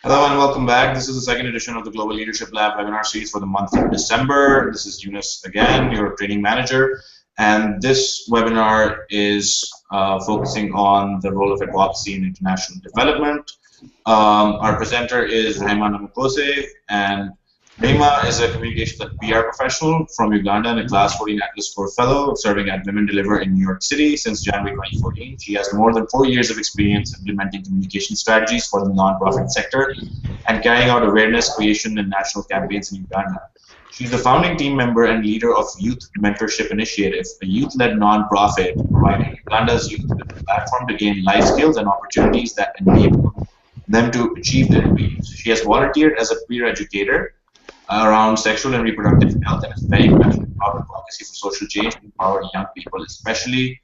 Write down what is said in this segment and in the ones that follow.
Hello and welcome back. This is the second edition of the Global Leadership Lab webinar series for the month of December. This is Yunus again, your training manager. And this webinar is focusing on the role of advocacy in international development. Our presenter is Rehema Namukose, and Rehema is a communications and PR professional from Uganda and a Class 14 Atlas Score Fellow serving at Women Deliver in New York City since January 2014. She has more than 4 years of experience implementing communication strategies for the nonprofit sector and carrying out awareness creation and national campaigns in Uganda. She's the founding team member and leader of Youth Mentorship Initiative, a youth-led nonprofit providing Uganda's youth with a platform to gain life skills and opportunities that enable them to achieve their dreams. She has volunteered as a peer educator around sexual and reproductive health and is very passionate about advocacy for social change to empower young people, especially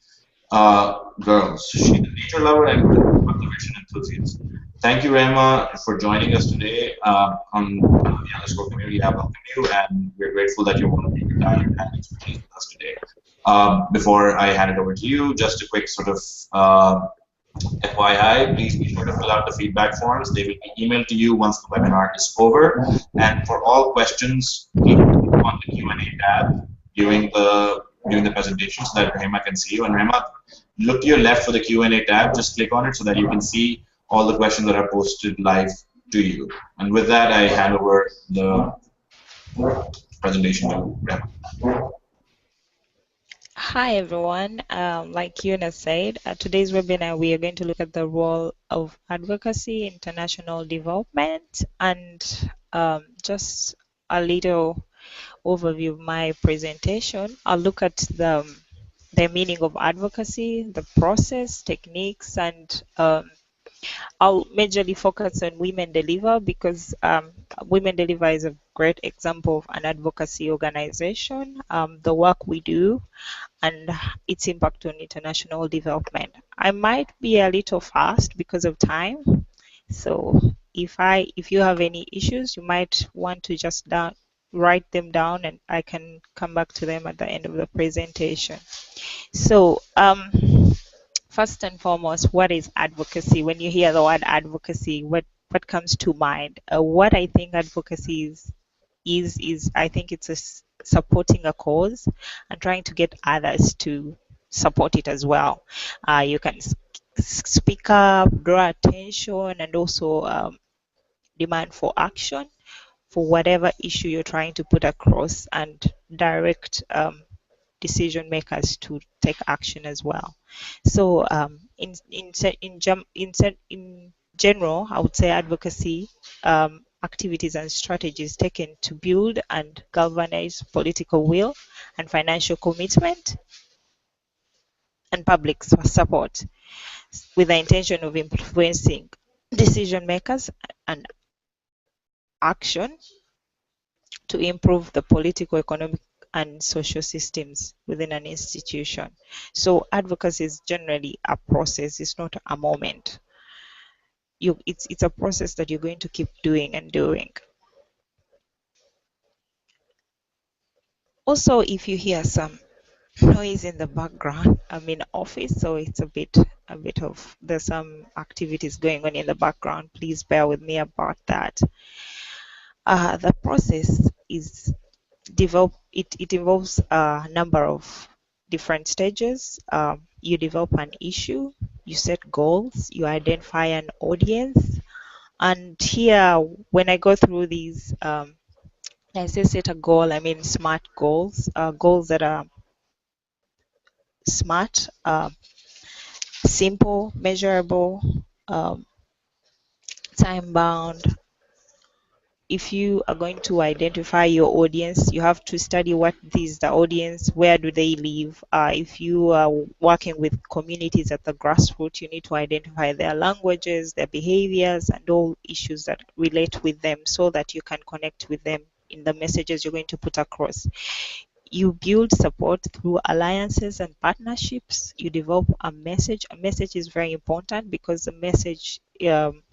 girls. She's a nature lover and conservation enthusiast. Thank you, Rehema, for joining us today on the underscore community. I welcome you, and we're grateful that you're willing to take your time and expertise with us today. Before I hand it over to you, just a quick sort of FYI, please be sure to fill out the feedback forms. They will be emailed to you once the webinar is over. And for all questions, please click on the Q&A tab during the presentation so that Rehema can see you. And Rehema, look to your left for the Q&A tab. Just click on it so that you can see all the questions that are posted live to you. And with that, I hand over the presentation to Rehema. Hi everyone, like Yuna said, at today's webinar we are going to look at the role of advocacy, international development, and just a little overview of my presentation. I'll look at the meaning of advocacy, the process, techniques, and I'll majorly focus on Women Deliver because Women Deliver is a great example of an advocacy organization, the work we do, and its impact on international development. I might be a little fast because of time, so if you have any issues, you might want to just write them down, and I can come back to them at the end of the presentation. So first and foremost, what is advocacy? When you hear the word advocacy, what comes to mind? What I think advocacy is I think it's supporting a cause and trying to get others to support it as well. You can speak up, draw attention, and also demand for action for whatever issue you're trying to put across, and direct decision makers to take action as well. So in general, I would say advocacy activities and strategies taken to build and galvanize political will and financial commitment and public support with the intention of influencing decision makers and action to improve the political, economic, and social systems within an institution. So advocacy is generally a process, it's not a moment. It's a process that you're going to keep doing and doing. Also, if you hear some noise in the background, I'm in office, so it's a bit of, there's some activities going on in the background. Please bear with me about that. The process is it involves a number of different stages. You develop an issue, you set goals, you identify an audience, and here when I go through these, I say set a goal, I mean smart goals, goals that are smart, simple, measurable, time bound. If you are going to identify your audience, you have to study what is the audience, where do they live. If you are working with communities at the grassroots, you need to identify their languages, their behaviors, and all issues that relate with them so that you can connect with them in the messages you're going to put across. You build support through alliances and partnerships. You develop a message. A message is very important because the message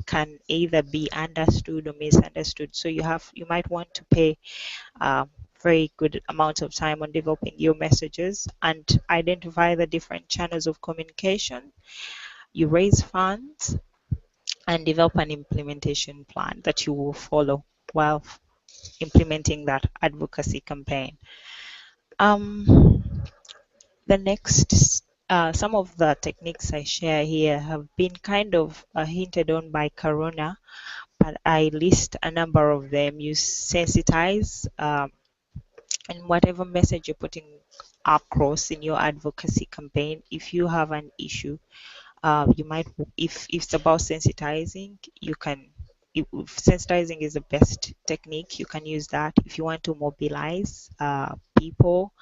can either be understood or misunderstood. So you might want to pay very good amount of time on developing your messages and identify the different channels of communication. You raise funds, and develop an implementation plan that you will follow while implementing that advocacy campaign. The next, some of the techniques I share here have been kind of hinted on by Corona, but I list a number of them. You sensitize, and whatever message you're putting across in your advocacy campaign. If you have an issue, you might, if it's about sensitizing, you can, if sensitizing is the best technique, you can use that. If you want to mobilize people,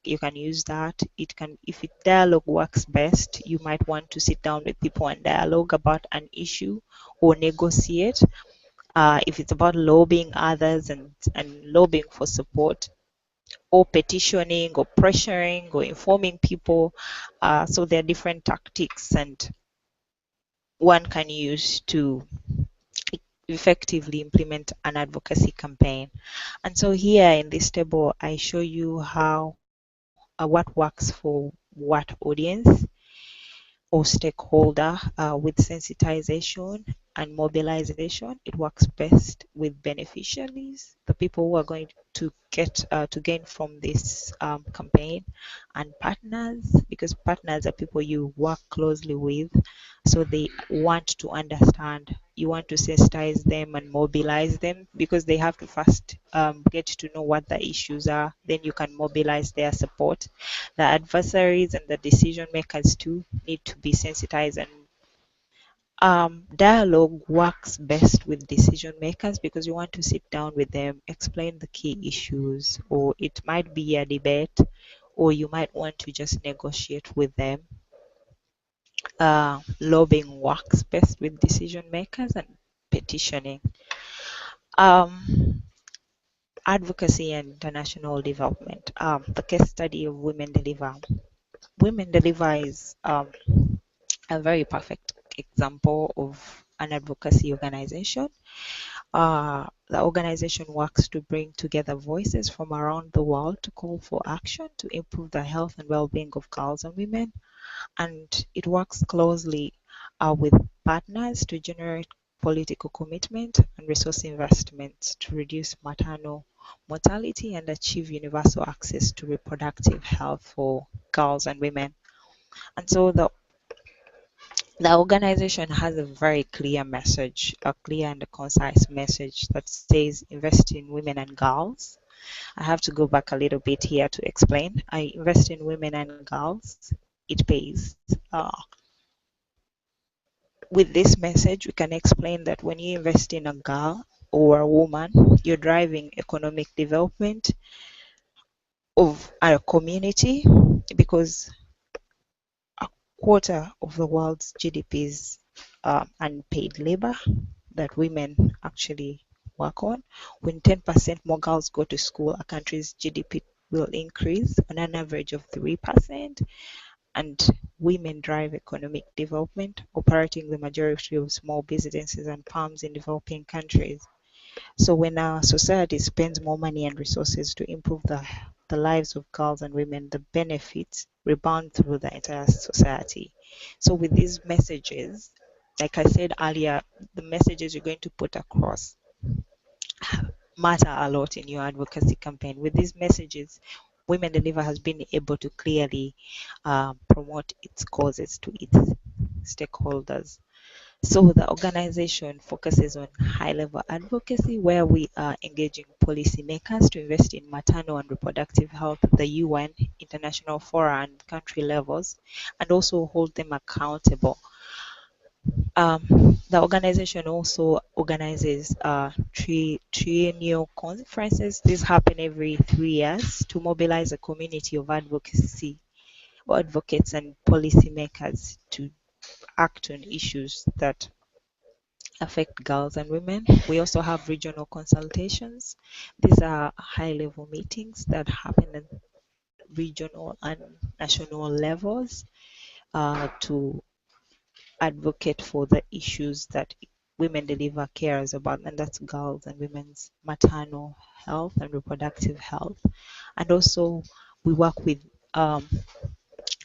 you can use that. It can, if dialogue works best, you might want to sit down with people and dialogue about an issue or negotiate. If it's about lobbying others and lobbying for support, or petitioning or pressuring or informing people. So there are different tactics and one can use to effectively implement an advocacy campaign. And so here in this table, I show you how what works for what audience or stakeholder. With sensitization and mobilization, it works best with beneficiaries, the people who are going to get to gain from this campaign, and partners, because partners are people you work closely with, so they want to understand. You want to sensitize them and mobilize them because they have to first get to know what the issues are, then you can mobilize their support. The adversaries and the decision makers too need to be sensitized, and dialogue works best with decision makers because you want to sit down with them, explain the key issues, or it might be a debate, or you might want to just negotiate with them. Lobbying works best with decision makers, and petitioning. Um, Advocacy and international development. The case study of Women Deliver. Women Deliver is a very perfect example of an advocacy organization. The organization works to bring together voices from around the world to call for action to improve the health and well-being of girls and women, and it works closely with partners to generate political commitment and resource investments to reduce maternal mortality and achieve universal access to reproductive health for girls and women. And so the organization has a very clear message, a clear and a concise message that says invest in women and girls. I have to go back a little bit here to explain. I invest in women and girls, it pays. With this message, we can explain that when you invest in a girl or a woman, you're driving economic development of a community, because a quarter of the world's GDP is unpaid labor that women actually work on. When 10% more girls go to school, a country's GDP will increase on an average of 3%. And women drive economic development, operating the majority of small businesses and farms in developing countries. So when our society spends more money and resources to improve the lives of girls and women, the benefits rebound through the entire society. So with these messages, like I said earlier, the messages you're going to put across matter a lot in your advocacy campaign. With these messages, Women Deliver has been able to clearly promote its causes to its stakeholders. So the organization focuses on high-level advocacy, where we are engaging policymakers to invest in maternal and reproductive health at the UN, international fora, and country levels, and also hold them accountable. The organization also organizes triennial conferences. These happen every 3 years to mobilize a community of advocacy or advocates and policymakers to act on issues that affect girls and women. We also have regional consultations. These are high-level meetings that happen at regional and national levels to advocate for the issues that Women Deliver cares about, and that's girls and women's maternal health and reproductive health. And also we work with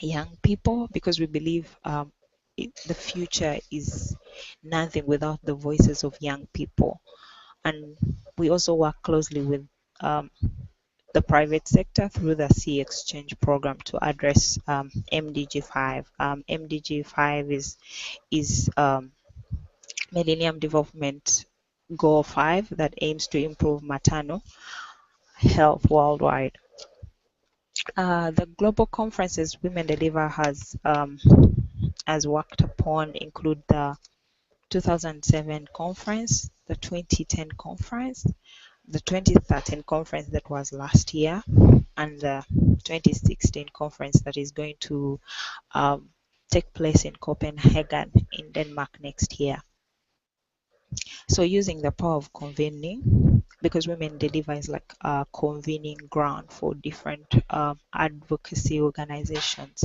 young people because we believe the future is nothing without the voices of young people. And we also work closely with the private sector through the C Exchange program to address MDG 5. MDG 5 is Millennium Development Goal 5 that aims to improve maternal health worldwide. The global conferences Women Deliver has worked upon include the 2007 conference, the 2010 conference, the 2013 conference that was last year, and the 2016 conference that is going to take place in Copenhagen in Denmark next year. So using the power of convening, because Women Deliver is like a convening ground for different advocacy organizations.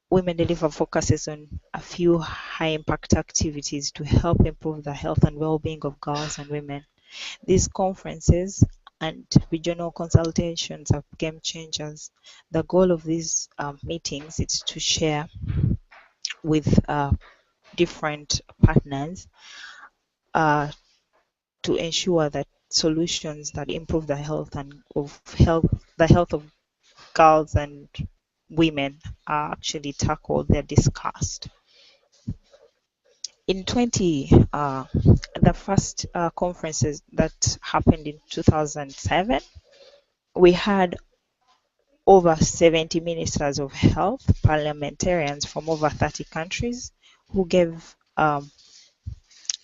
Women Deliver focuses on a few high-impact activities to help improve the health and well-being of girls and women. These conferences and regional consultations are game changers. The goal of these meetings is to share with different partners to ensure that solutions that improve the health of girls and women are actually tackled, they're discussed. In the first conferences that happened in 2007, we had over 70 ministers of health, parliamentarians from over 30 countries who gave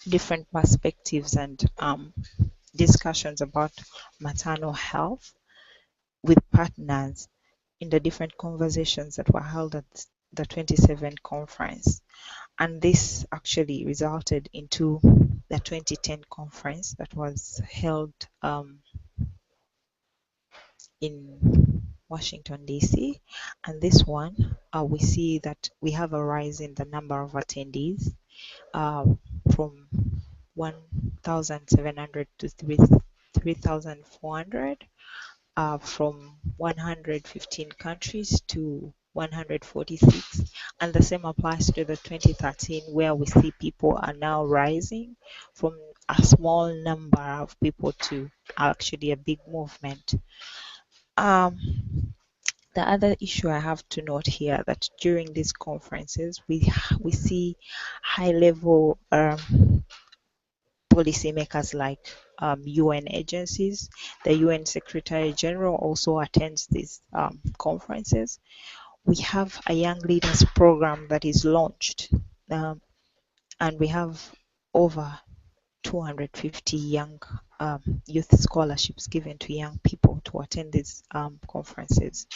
different perspectives and discussions about maternal health with partners in the different conversations that were held at the 27 conference. And this actually resulted into the 2010 conference that was held in Washington, D.C. And this one, we see that we have a rise in the number of attendees from 1,700 to 3,400, from 115 countries to 146. And the same applies to the 2013, where we see people are now rising from a small number of people to actually a big movement. The other issue I have to note here that during these conferences we see high level policymakers like UN agencies. The UN Secretary General also attends these conferences. We have a young leaders program that is launched, and we have over 250 young youth scholarships given to young people to attend these conferences.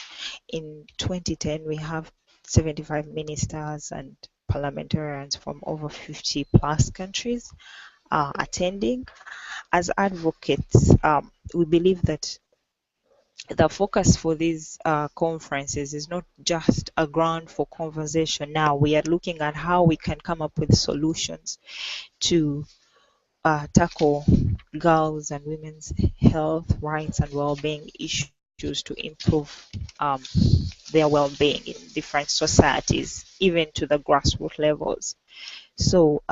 In 2010, we have 75 ministers and parliamentarians from over 50 plus countries attending. As advocates, we believe that the focus for these conferences is not just a ground for conversation. Now we are looking at how we can come up with solutions to tackle girls' and women's health, rights, and well-being issues to improve their well-being in different societies, even to the grassroots levels. So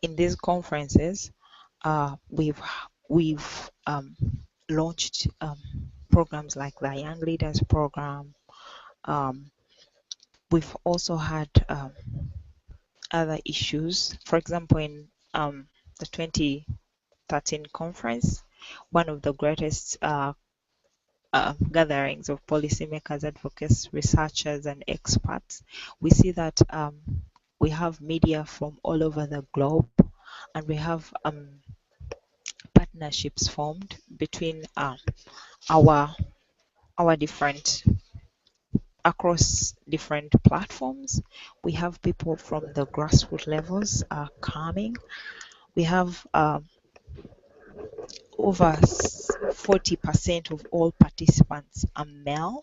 in these conferences, we've launched programs like the Young Leaders Program. We've also had other issues. For example, in the 2013 conference, one of the greatest gatherings of policymakers, advocates, researchers, and experts, we see that we have media from all over the globe, and we have partnerships formed between our different across different platforms. We have people from the grassroots levels coming. We have over 40% of all participants are male,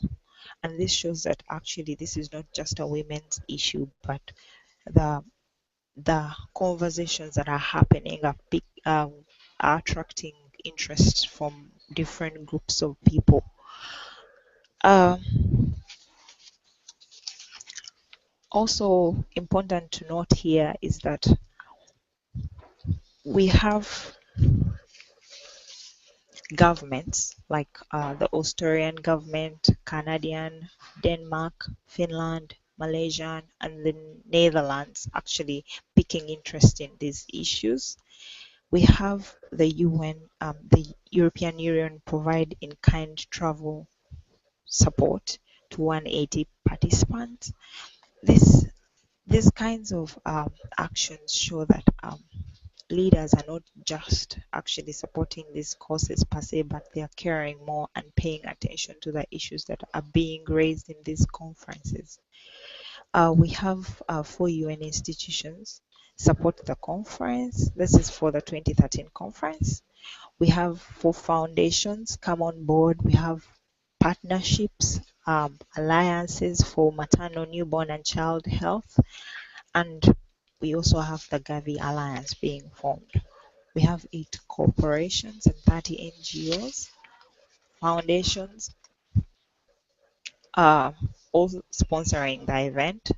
and this shows that actually this is not just a women's issue, but the conversations that are happening are attracting interest from different groups of people. Also important to note here is that we have governments like the Australian government, Canadian, Denmark, Finland, Malaysian, and the Netherlands actually picking interest in these issues. We have the UN, the European Union provide in-kind travel support to 180 participants. This these kinds of actions show that leaders are not just actually supporting these causes per se, but they are caring more and paying attention to the issues that are being raised in these conferences. We have 4 UN institutions support the conference. This is for the 2013 conference. We have 4 foundations come on board. We have partnerships, alliances for maternal, newborn, and child health, and we also have the Gavi Alliance being formed. We have 8 corporations and 30 NGOs, foundations, all sponsoring the event.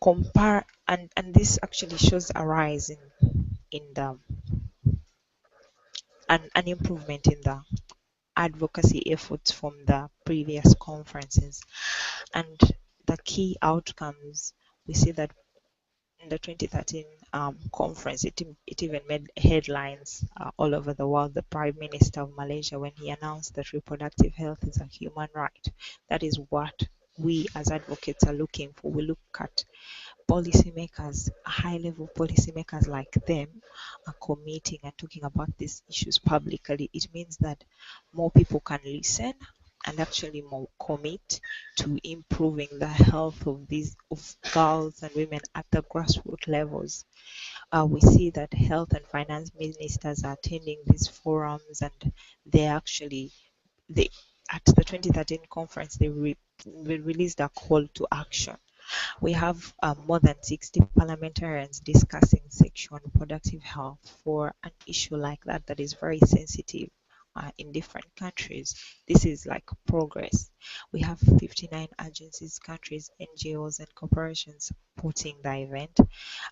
And this actually shows a rise in the an improvement in the advocacy efforts from the previous conferences. And the key outcomes, we see that in the 2013 conference, it even made headlines all over the world. The Prime Minister of Malaysia, when he announced that reproductive health is a human right, that is what we as advocates are looking for. We look at policymakers, high-level policymakers like them are committing and talking about these issues publicly. It means that more people can listen and actually more commit to improving the health of girls and women at the grassroots levels. We see that health and finance ministers are attending these forums, and they actually they at the 2013 conference they released a call to action. We have more than 60 parliamentarians discussing sexual and reproductive health for an issue like that is very sensitive in different countries. This is like progress. We have 59 agencies, countries, NGOs, and corporations supporting the event.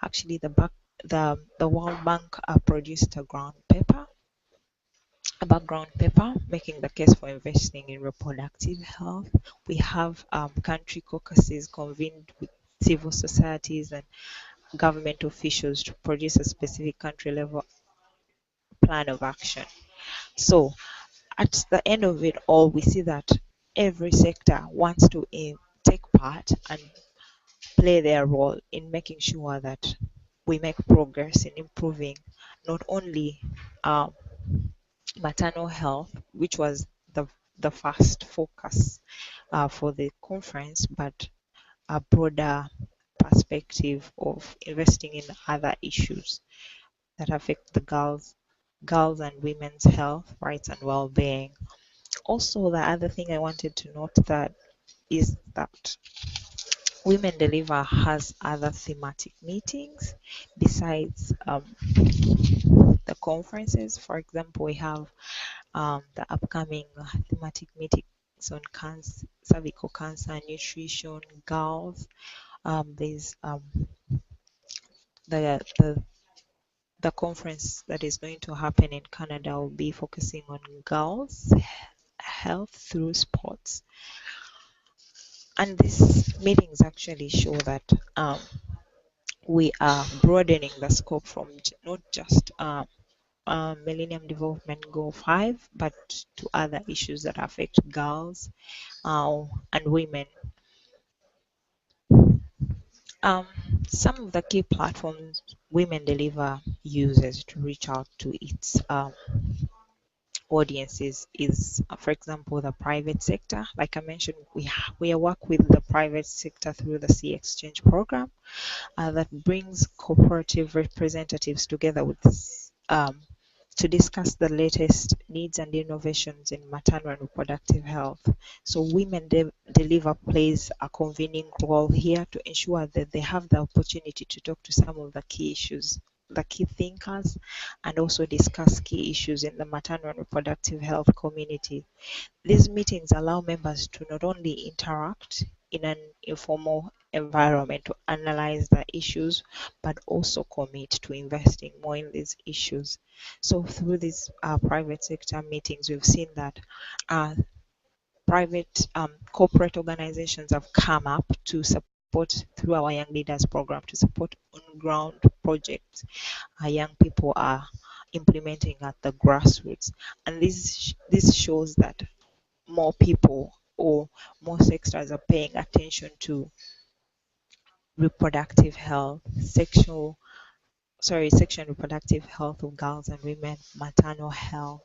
Actually, the World Bank produced a background paper making the case for investing in reproductive health. We have country caucuses convened with civil societies and government officials to produce a specific country level plan of action. So at the end of it all, we see that every sector wants to take part and play their role in making sure that we make progress in improving not only maternal health, which was the first focus for the conference, but a broader perspective of investing in other issues that affect the girls and women's health, rights, and well-being. Also, the other thing I wanted to note that is that Women Deliver has other thematic meetings besides the conferences. For example, we have the upcoming thematic meetings on cancer, cervical cancer, nutrition, girls. There's the the conference that is going to happen in Canada will be focusing on girls' health through sports. And these meetings actually show that we are broadening the scope from not just Millennium Development Goal 5, but to other issues that affect girls and women. Some of the key platforms Women Deliver uses to reach out to its audiences is, for example, the private sector. Like I mentioned, we work with the private sector through the Sea Exchange program that brings cooperative representatives together with to discuss the latest needs and innovations in maternal and reproductive health. So Women Deliver plays a convening role here to ensure that they have the opportunity to talk to some of the key issues, the key thinkers, and also discuss key issues in the maternal and reproductive health community. These meetings allow members to not only interact in an informal environment to analyze the issues, but also commit to investing more in these issues. So through these private sector meetings, we've seen that private corporate organizations have come up to support through our Young Leaders program to support on-ground projects young people are implementing at the grassroots. And this shows that more people or more sectors are paying attention to reproductive health, sexual and reproductive health of girls and women, maternal health.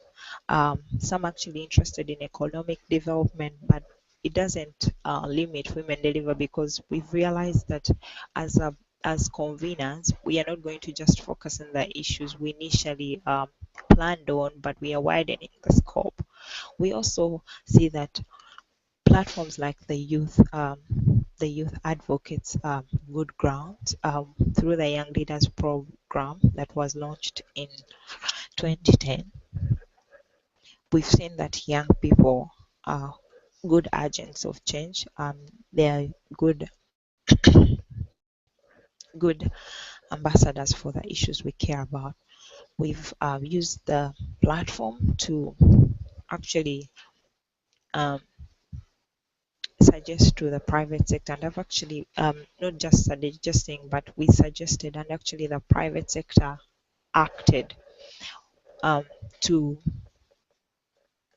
Some actually interested in economic development, but it doesn't limit women deliver, because we've realized that as a as conveners, we are not going to just focus on the issues we initially planned on, but we are widening the scope. We also see that platforms like the youth advocates good ground through the Young Leaders program that was launched in 2010. We've seen that young people are good agents of change. They are good ambassadors for the issues we care about. We've used the platform to actually um, suggest to the private sector, and I've actually not just suggesting, but we suggested, and actually the private sector acted um, to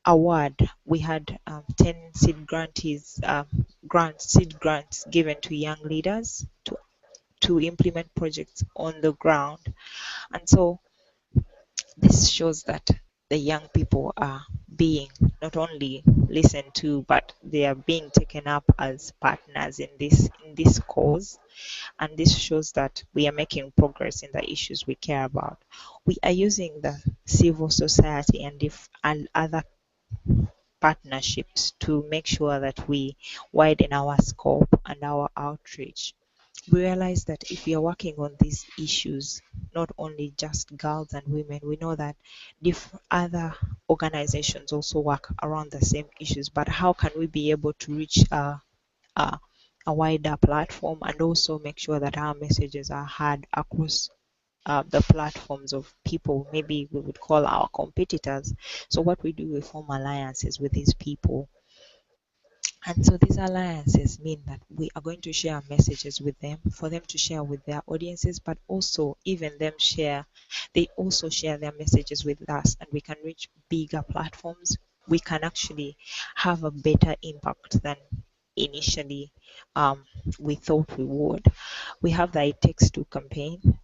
award. We had 10 seed grants given to young leaders to implement projects on the ground. And so this shows that the young people are being not only listened to, but they are being taken up as partners in this cause. And this shows that we are making progress in the issues we care about. We are using the civil society and other partnerships to make sure that we widen our scope and our outreach. We realize that if we are working on these issues, not only just girls and women, we know that other organizations also work around the same issues, but how can we be able to reach a wider platform and also make sure that our messages are heard across the platforms of people maybe we would call our competitors. So what we do, we form alliances with these people, and so these alliances mean that we are going to share messages with them for them to share with their audiences, but also even they also share their messages with us, and we can reach bigger platforms. We can actually have a better impact than initially we thought we would. We have the It Takes Two campaign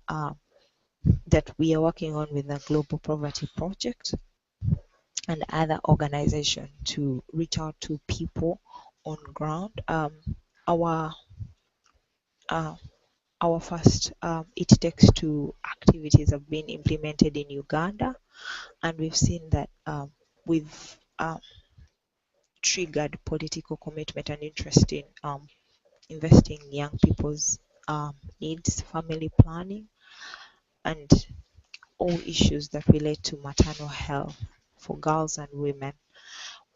that we are working on with the Global Poverty Project and other organizations to reach out to people on ground. Our uh, our first It Takes Two activities have been implemented in Uganda, and we've seen that we've triggered political commitment and interest in investing in young people's needs, family planning, and all issues that relate to maternal health for girls and women.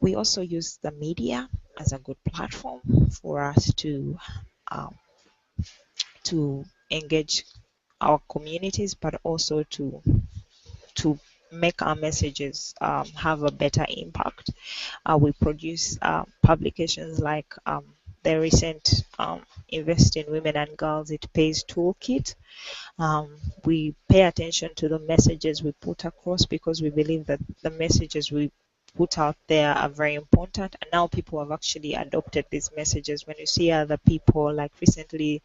We also use the media as a good platform for us um, to engage our communities, but also to make our messages have a better impact. We produce publications like the recent Invest in Women and Girls It Pays toolkit. We pay attention to the messages we put across because we believe that the messages we put out there are very important, and now people have actually adopted these messages. When you see other people, like recently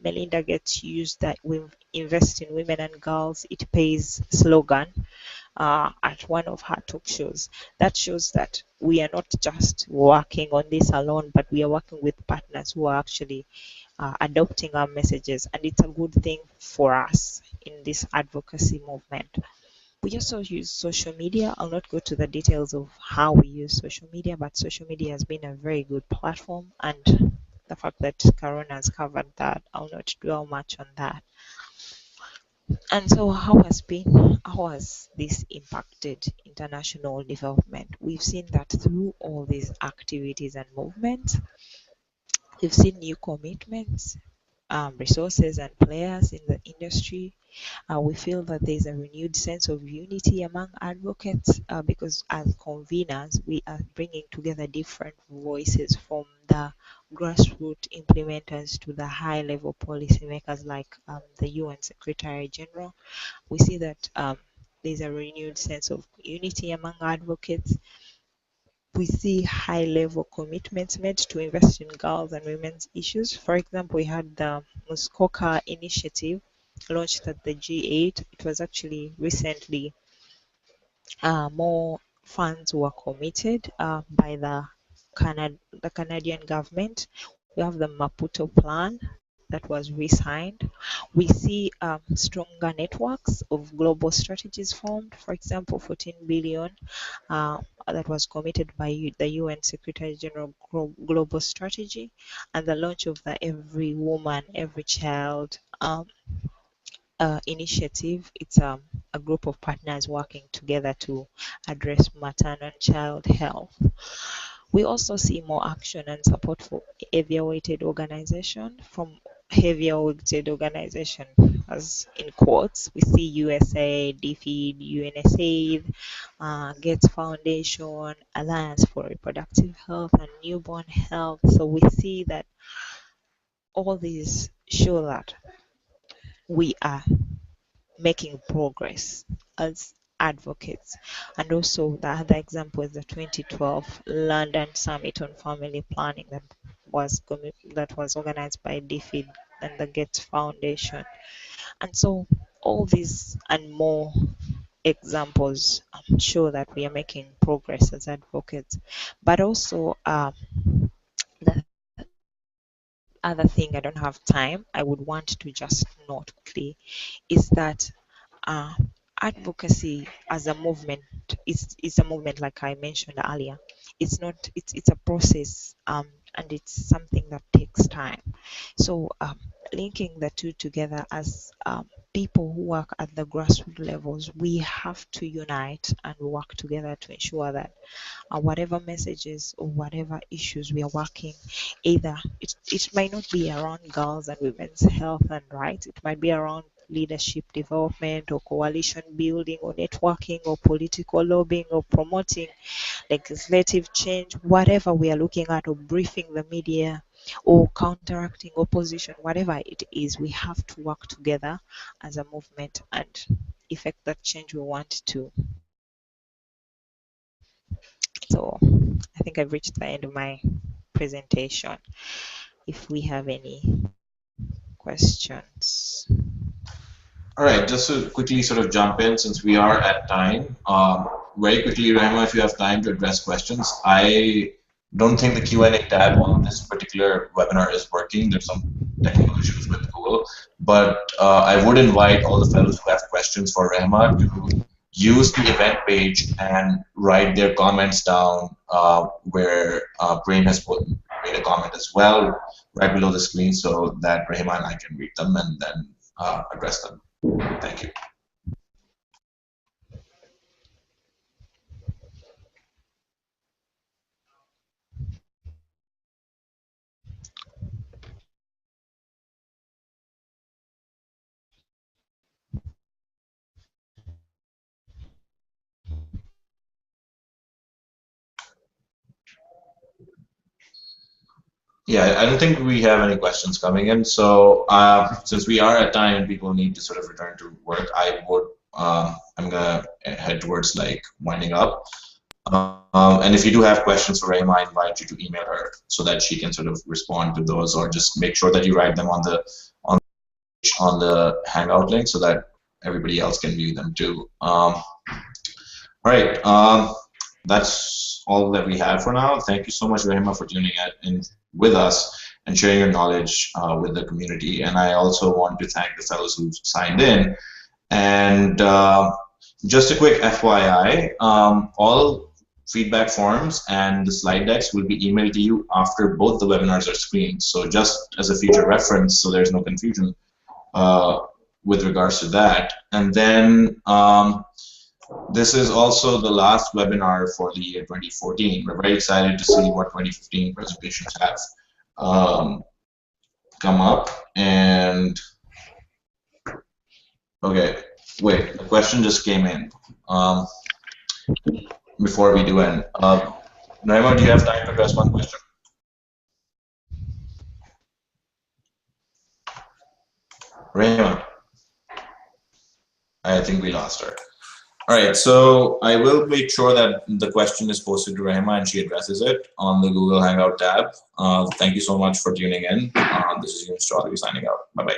Melinda Gates used that we invest in women and girls, it pays slogan at one of her talk shows. That shows that we are not just working on this alone, but we are working with partners who are actually adopting our messages, and it's a good thing for us in this advocacy movement. We also use social media. I'll not go to the details of how we use social media, but social media has been a very good platform, and the fact that Karuna has covered that, I'll not dwell much on that. And so how has this impacted international development? We've seen that through all these activities and movements, We've seen new commitments, resources, and players in the industry. We feel that there's a renewed sense of unity among advocates because as conveners, we are bringing together different voices from the grassroots implementers to the high-level policymakers like the UN Secretary General. We see that there's a renewed sense of unity among advocates. We see high level commitments made to invest in girls and women's issues. For example, we had the Muskoka initiative launched at the G8. It was actually recently more funds were committed by the Canadian government. We have the Maputo plan that was re-signed. We see stronger networks of global strategies formed. For example, 14 billion that was committed by the UN Secretary General Global Strategy, and the launch of the Every Woman, Every Child initiative. It's a group of partners working together to address maternal and child health. We also see more action and support for heavier-weighted organization from heavier-weighted organization, as in quotes. We see USA, DFID, UNSAID, Gates Foundation, Alliance for Reproductive Health and Newborn Health. So we see that all these show that we are making progress as advocates. And also the other example is the 2012 London Summit on Family Planning that was organized by DFID and the Gates Foundation. And so all these and more examples show that we are making progress as advocates. But also the other thing, I don't have time, I would want to just note quickly, is that uh, advocacy as a movement is a movement like I mentioned earlier. It's not it's a process and it's something that takes time. So linking the two together as people who work at the grassroots levels, we have to unite and work together to ensure that whatever messages or whatever issues we are working, either it might not be around girls and women's health and rights, it might be around leadership development or coalition building or networking or political lobbying or promoting legislative change, whatever we are looking at, or briefing the media or counteracting opposition, whatever it is, we have to work together as a movement and effect that change we want to. So I think I've reached the end of my presentation. If we have any questions. All right, just to quickly sort of jump in since we are at time. Very quickly, Rehema, if you have time to address questions. I don't think the Q&A tab on this particular webinar is working. There's some technical issues with Google. But I would invite all the fellows who have questions for Rehema to use the event page and write their comments down where Brain has made a comment as well right below the screen so that Rehema and I can read them and then address them. Thank you. Yeah, I don't think we have any questions coming in. So since we are at time and people need to sort of return to work, I'm gonna head towards like winding up. And if you do have questions for Rehema, I invite you to email her so that she can sort of respond to those, or just make sure that you write them on the Hangout link so that everybody else can view them too. All right, that's all that we have for now. Thank you so much, Rehema, for tuning in with us and sharing your knowledge with the community. And I also want to thank the fellows who signed in. And just a quick FYI, all feedback forms and the slide decks will be emailed to you after both the webinars are screened. So just as a future reference, so there's no confusion with regards to that. And then this is also the last webinar for the year 2014. We're very excited to see what 2015 presentations have. come up. And okay, wait, the question just came in before we do end. Rehema, do you have time to address one question? Rehema, I think we lost her. All right, so I will make sure that the question is posted to Rehema and she addresses it on the Google Hangout tab. Thank you so much for tuning in. This is Yunus Chaudhary signing out. Bye-bye.